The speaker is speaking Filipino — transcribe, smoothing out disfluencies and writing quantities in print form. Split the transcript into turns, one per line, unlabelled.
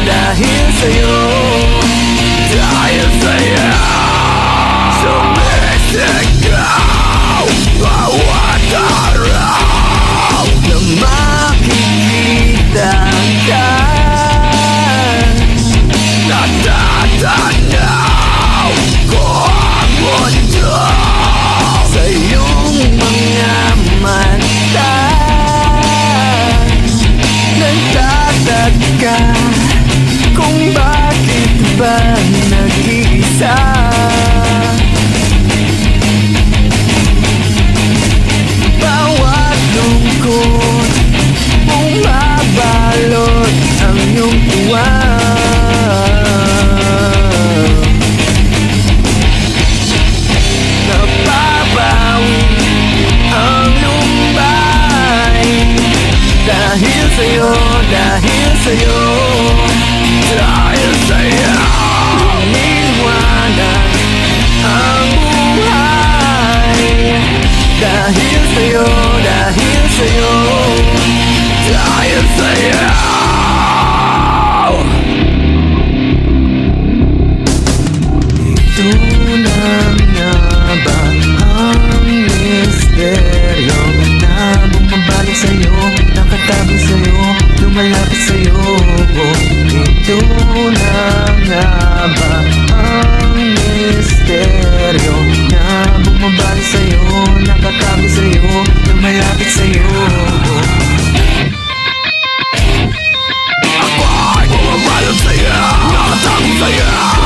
dahil sa'yo, dahil sa'yo. Sumisigaw bawat araw na makikita ka. Natatanaw ko ang mundo sa iyong mga mata. Nagtataka kung bakit ba nag-iisa. Bawat lungkot bumabalot ang iyong tuwa. Napapawi ang lumbay dahil sa'yo, dahil sa'yo, dahil sa'yo. Lumiliwanag ang buhay dahil sa'yo, dahil sa'yo, dahil sa'yo. Ito na nga ba ang misteryo na bumabalik sa'yo, nakatago sa'yo, lumalapit sa'yo? Ito na nga ba ang misteryo na bumabalik sa'yo, nakatago sa'yo, lumalapit sa'yo? Ako ay bumabalot sa'yo, nakatago sa'yo.